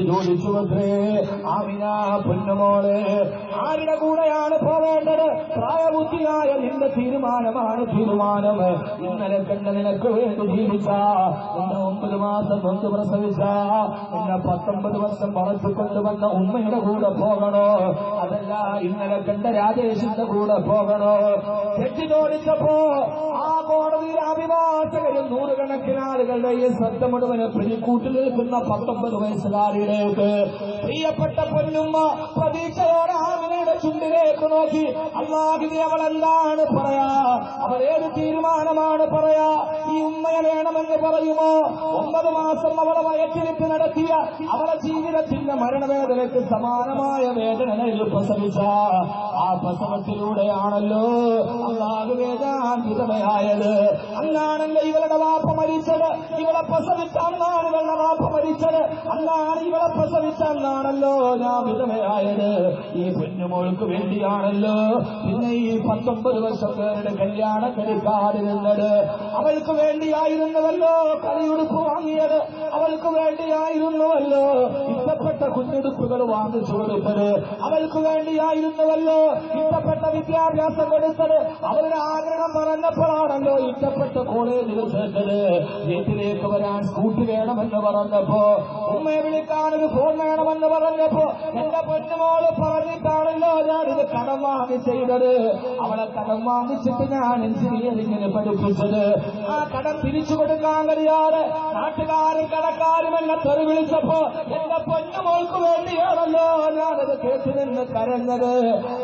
ചോദിച്ചു അത്രേ, ആമിന പൊന്നുമോളെ, ആരുടെ കൂടെയാണ് പോവേണ്ടത്? പ്രായബുദ്ധിയായ നിന്റെ തീരുമാനമാണ് തീരുമാനം. ഇന്നലെ കണ്ട നിനക്ക് വേണ്ടി ജീവിച്ച, നിന്നെ 9 മാസം കൊണ്ട് പ്രസവിച്ച, നിന്നെ 19 വർഷം വളർത്തിക്കൊണ്ടുവന്ന ഉമ്മയുടെ കൂടെ പോകണോ? അതല്ല ഇന്നലെ കണ്ട രാജേഷിന്റെ കൂടെ പോകണോ? തെറ്റി ചോദിച്ചപ്പോ ആ കോടതിയിൽ അഭിഭാഷകരും നൂറുകണക്കിന് ആളുകളുടെ ഈ ശ്രദ്ധ മുഴുവന് പിടിക്കൂട്ടിൽ നിൽക്കുന്ന 19 വയസ്സുകാരിലേക്ക് പ്രിയപ്പെട്ട പൊന്നുമ്മ പ്രതീക്ഷയോടെ ആമിനയുടെ ചുണ്ടിലേക്ക് നോക്കി, അല്ലാഹുവേ അവൾ എന്താണ് പറയാ? അവൾ ഏത് തീരുമാനമാണ് പറയാ? ഈ ഉമ്മയെ വേണമെന്ന് പറയുമോ? 9 മാസം അവളെ വയറ്റിലിട്ട് നടത്തിയ അവളെ ജീവിതത്തിന്റെ മരണവേദനയ്ക്ക് സമാനമായ വേദനയിൽ പ്രസവിച്ച ആ പ്രസവത്തിലൂടെയാണല്ലോ അല്ലാഹുവേ ഞാൻ വിധവയായത്. അന്നാണല്ലോ ഇവളുടെ വാപ്പ മരിച്ചത്. ഇവളെ പ്രസവിച്ച അന്നാണ് ഇവളുടെ വാപ്പ മരിച്ചത്. അന്നാണ് ഇവളെ പ്രസവിച്ച അന്നാണല്ലോ ഞാൻ വിധവയായത്. ഈ പൊന്നുമോൾക്ക് വേണ്ടിയാണല്ലോ പിന്നെ ഈ 19 വർഷം പേരുടെ കല്യാണം കഴിക്കാതിരുന്നത്. അവൾക്ക് വേണ്ടിയായിരുന്നുവല്ലോ കളിയുടുപ്പ് വാങ്ങിയത്. അവൾക്ക് വേണ്ടിയായിരുന്നുവല്ലോ ഇഷ്ടപ്പെട്ട കുഞ്ഞുടുപ്പുകൾ വാങ്ങിച്ചു കൊടുത്തത്. അവൾക്ക് വേണ്ടിയായിരുന്നുവല്ലോ ഇഷ്ടപ്പെട്ട വിദ്യാഭ്യാസം കൊടുത്തത്. അവരുടെ ആഗ്രഹം പറഞ്ഞപ്പോഴാണല്ലോ ഇഷ്ടപ്പെട്ട കോളേജിൽ ചേർത്തത്. വീട്ടിലേക്ക് വരാൻ സ്കൂട്ടി വേണമെന്ന് പറഞ്ഞപ്പോ, ഉമ്മയെ വിളിക്കാനൊരു ഫോൺ വേണമെന്ന് പറഞ്ഞപ്പോ എന്റെ പൊന്നുമോള് പറഞ്ഞിട്ടാണല്ലോ ഞാനിത് കടം വാങ്ങി ചെയ്തത്. അവളെ കടം വാങ്ങിച്ചിട്ട് ഞാൻ എഞ്ചിനീയറിംഗിന് പഠിപ്പിച്ചത്. ആ കടം തിരിച്ചു കൊടുക്കാൻ കഴിയാതെ നാട്ടുകാരും കടക്കാരും എന്നെ തെറി വിളിച്ചപ്പോ എന്റെ പൊന്നുമോൾക്ക് വേണ്ടിയാണല്ലോ ഞാനത് കേട്ടു നിന്ന് കരഞ്ഞത്.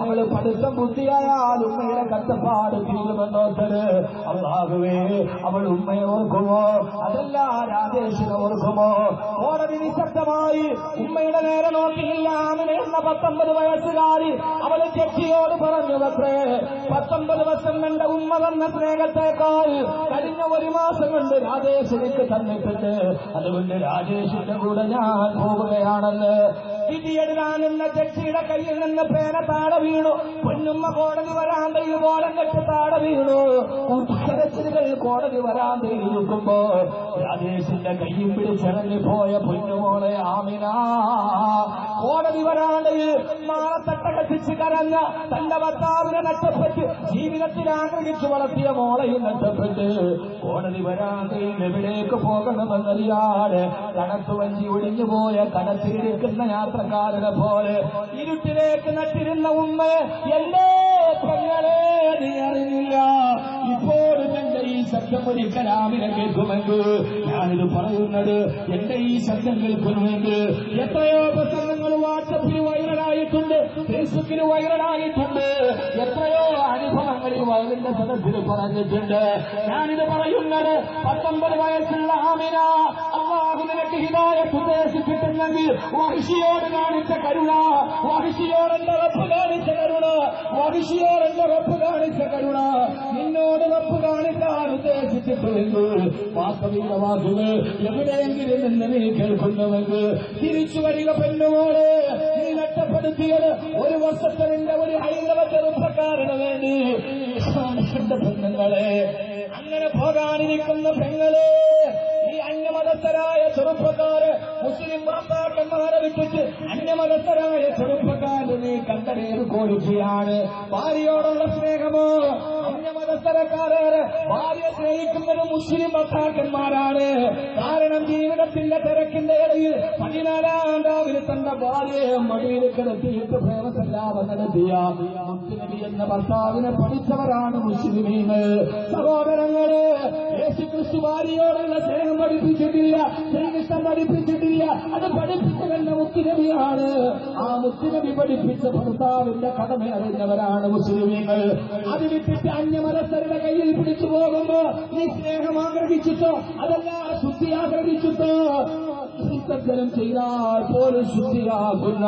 അവള് പഠിത്തം ബുദ്ധിയായാൽ ഉമ്മയുടെ കഷ്ടപ്പാട് തീരുമെന്നോത്തത്. അല്ലാഹുവേ അവൾ ഉമ്മയെ ഓർക്കുമോ? അതല്ല രാജേഷിനെ ഓർക്കുമോ? കോടതി നിശബ്ദമായി ഉമ്മയുടെ നേരെ നോക്കിയില്ല. ആമിന എന്ന 19 വയസ്സുകാരി അവള് ജഡ്ജിയോട് പറഞ്ഞു അത്രേ, 19 വർഷം എന്റെ ഉമ്മ തന്ന സ്നേഹത്തേക്കാൾ കഴിഞ്ഞ 1 മാസം കൊണ്ട് രാജേഷ് എനിക്ക് തന്നിട്ടുണ്ട്. അതുകൊണ്ട് രാജേഷിന്റെ കൂടെ ഞാൻ പോവുകയാണെന്ന് വിധിയെഴുതാനെന്ന ജഡ്ജിയുടെ കയ്യിൽ നിന്ന് പേന താഴെ വീണു. പൊന്നുമ്മ കോടതി വരാന്തയിൽ പോലെ കെട്ട് താഴെ വീണു. കൂട്ടുകരച്ചിലുകൾ കോടതി വരാന്തയിൽ ഇരിക്കുമ്പോ രാജേഷിന്റെ കയ്യിൽ പിടിച്ചിറങ്ങി പോയ പൊന്നുമോളെ ആമിന കോടതി വരാന്തയിൽ മാറത്തട്ടകത്തിച്ച് കരഞ്ഞ തന്റെ ഭർത്താവിനെ നഷ്ടപ്പെട്ട് ജീവിതത്തിൽ ആഗ്രഹിച്ചു വളർത്തിയ മോളെയും നഷ്ടപ്പെട്ട് കോടതി വരാന്തയിൽ എവിടേക്ക് പോകണമെന്നറിയാതെ കടത്തുവഞ്ചി ഒടിഞ്ഞുപോയ കടത്തിലിരിക്കുന്ന യാത്രക്കാരനെ പോലെ ഇരുട്ടിലേക്ക് നട്ടിരുന്ന ഉമ്മയെ എന്റെ പെങ്ങളെ നീ അറിഞ്ഞില്ല. ഇപ്പോഴും എന്റെ ഈ ശബ്ദം ഒരിക്കൽ ആമിനെ കേൾക്കുമെങ്കിൽ ഞാനിത് പറയുന്നത് എന്റെ ഈ ശബ്ദം കേൾക്കുന്നുവെങ്കിൽ എത്രയോ പ്രസംഗങ്ങൾ വാട്സപ്പിൽ വൈറലായിട്ടുണ്ട്, ഫേസ്ബുക്കിൽ വൈറലായിട്ടുണ്ട്, എത്രയോ അനുഭവങ്ങൾ ഈ വയലിന്റെ സദസ്സിൽ പറഞ്ഞിട്ടുണ്ട്. ഞാനിത് പറയുന്നത് 19 വയസ്സുള്ള ആമിന അല്ലാഹു നിനക്ക് ഹിദായത്ത് ഉദ്ദേശിച്ചിട്ടുണ്ടെങ്കിൽ വഹിഷിയോട് കാണിച്ച കരുണ, വഹിഷിയോടെന്റെ റബ്ബ് കാണിച്ച കരുണ, വഹിഷിയോടെന്റെ റബ്ബ് കാണിച്ച കരുണ നിന്നോട് റബ്ബ് കാണിക്കാൻ ഉദ്ദേശിച്ചിട്ടുവെങ്കിൽ വാസവിയുടെ വാക്കുകൾ എവിടെയെങ്കിലും നിന്ന് നീ കേൾക്കുന്നുവെങ്കിൽ തിരിച്ചു വരിക പെണ്ണുമോളെ. നീ നഷ്ടപ്പെടുത്തിയത് 1 വർഷത്തെ നിന്റെ ഒരു ഹൈന്ദവ ചെറുപ്പക്കാരന് വേണ്ടി. എന്റെ പെണ്ണുങ്ങളെ, അങ്ങനെ പോകാനിരിക്കുന്ന പെങ്ങളെ, ഈ അന്യമതസ്ഥരായ ചെറുപ്പക്കാര് മുസ്ലിം ഭർത്താക്കന്മാരെ വിട്ടിട്ട് അന്യമതസ്ഥരായ ചെറുപ്പക്കാര് നീ കണ്ടതേത് കോഴിക്കുകയാണ്? ഭാര്യയോടുള്ള സ്നേഹമോ? അന്യമതസ്ഥരക്കാരെ ഭാര്യ സ്നേഹിക്കുന്നത് മുസ്ലിം ഭർത്താക്കന്മാരാണ്. കാരണം ജീവിതത്തിന്റെ തിരക്കിന്റെ ഇടയിൽ 14-ാം രാവിലെ തന്റെ ഭാര്യയെ മടിയിൽ കിടത്തിയിട്ട് പ്രേമസല്ലാതെ നടത്തിയ മുസ്ലിം എന്ന ഭർത്താവിനെ പഠിച്ചവരാണ് മുസ്ലിമീങ്ങൾ. സഹോദരങ്ങളെ, യേശുക്രിസ്തു ഭാര്യയോടുള്ള സ്നേഹം പഠിപ്പിച്ചിട്ടില്ല, സ്നേഹിഷ്ടം പഠിപ്പിച്ചിട്ടില്ല. അത് പഠിപ്പിച്ചതെന്ന മുത്തുനബിയാണ്. ആ മുത്തുനബി പഠിപ്പിച്ച ഭർത്താവിന്റെ കടമ അറിഞ്ഞവരാണ് മുസ്ലിമീങ്ങൾ. അത് വിട്ടിട്ട് അന്യമതസ്ഥരുടെ കയ്യിൽ പിടിച്ചു പോകുമ്പോ നീ സ്നേഹം ആഗ്രഹിച്ചിട്ടോ അതല്ല ശുദ്ധി ആഗ്രഹിച്ചിട്ടോ വിസർജനം ചെയ്താൽ പോലും ശുദ്ധിയാകുന്ന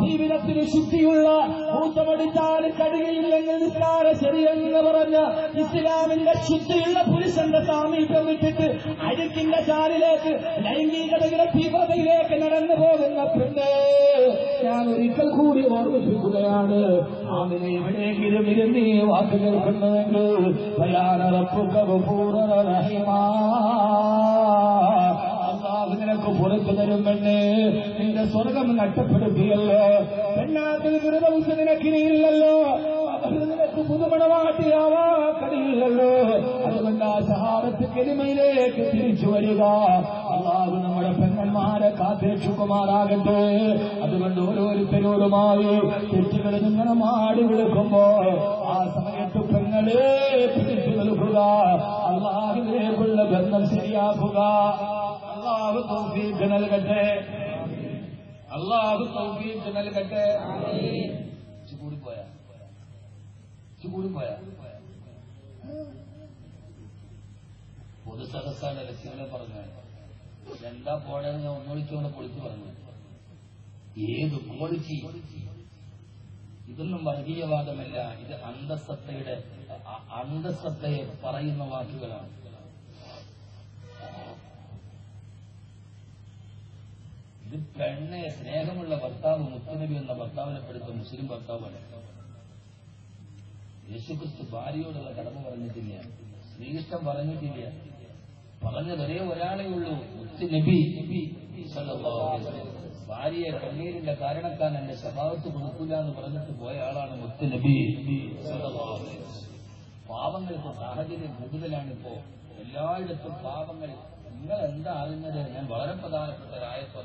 ജീവിതത്തിന് ശുദ്ധിയുള്ള മൂത്തമടിച്ചാൽ കടുകയില്ലെങ്കിൽ നിസ്കാര ശരിയെന്ന് പറഞ്ഞ ഇസ്ലാമിന്റെ ശുദ്ധിയുള്ള പുരുഷന്റെ സാമീപ്യം വിട്ടിട്ട് അഴുക്കിന്റെ ചാലിലേക്ക് ലൈംഗികതയുടെ തീവ്രതയിലേക്ക് നടന്നു പോകുന്ന പെണ്ണ് ഞാൻ ഒരിക്കൽ കൂടി ഓർമ്മിപ്പിക്കുകയാണ്. ആമിനെ എവിടെയെങ്കിലും ഇരുന്ന് ഈ വാക്ക് കേൾക്കുന്നുവെങ്കിൽ നിനക്ക് പുറത്തു തരുമെന്ന് നിന്റെ നിന്റെ സ്വർഗം നഷ്ടപ്പെടുത്തിയല്ലോ. പെണ്ണാത്തിൽ ഗുരുദവസം നിനക്കിനിയില്ലല്ലോ. അവർ നിനക്ക് പുതുമണവാട്ടിയാവാ കഴിയില്ലല്ലോ. അതുകൊണ്ട് ആ ഷഹാദത്ത് കലിമയിലേക്ക് തിരിച്ചു വരിക. അല്ലാഹു നമ്മുടെ പെണ്ണന്മാരെ കാത്തേക്ഷുകുമാറാകട്ടെ. അതുകൊണ്ട് ഓരോരുത്തരോടുമായി തെറ്റുകൾ നിങ്ങളെ മാടി വിളിക്കുമ്പോ ആ സമയത്ത് പെങ്ങളെ പിടിച്ചു നിൽക്കുക. അല്ലാഹുവിലേക്കുള്ള ബന്ധം ശരിയാക്കുക. അല്ലാഹു തൗഫീഖ് നൽകട്ടെ. അല്ലാഹു തൗഫീഖ് നൽകട്ടെ. ചൂടിപ്പോയാ പൊതുസദസ്സാണ് ലക്ഷ്യങ്ങളെ പറഞ്ഞ എന്താ പോണെന്ന് ഞാൻ ഒന്നൊഴിച്ചുകൊണ്ട് പൊളിച്ചു പറഞ്ഞു. ഏത് ക്വാളിറ്റി? ഇതൊന്നും വർഗീയവാദമല്ല. ഇത് അന്തസ്സത്തയെ പറയുന്ന വാക്കുകളാണ്. ഇത് പെണ്ണെ സ്നേഹമുള്ള ഭർത്താവ് മുത്തുനബി എന്ന ഭർത്താവിനെ പെടുത്ത മുസ്ലിം ഭർത്താവാണ്. യേശുക്രിസ്തു ഭാര്യയോടുള്ള കടമ പറഞ്ഞിട്ടില്ല, സ്ത്രീയിഷ്ടം പറഞ്ഞിട്ടില്ല. പറഞ്ഞത് ഒരേ ഒരാളേ ഉള്ളൂ, മുത്തുനബി സല്ലല്ലാഹു അലൈഹി വസല്ലം. ഭാര്യയെ കണ്ണീരിന്റെ കാരണക്കാൻ എന്റെ സ്വഭാവത്ത് കൊടുക്കില്ല എന്ന് പറഞ്ഞിട്ട് പോയ ആളാണ് മുത്തുനബി സല്ലല്ലാഹു അലൈഹി വസല്ലം. പാപങ്ങൾക്ക് സാഹചര്യം കൂടുതലാണിപ്പോ എല്ലായിടത്തും പാപങ്ങൾ. നിങ്ങൾ എന്താ അറിഞ്ഞത്? ഞാൻ വളരെ പ്രധാനപ്പെട്ട ഒരു ആയത്ത്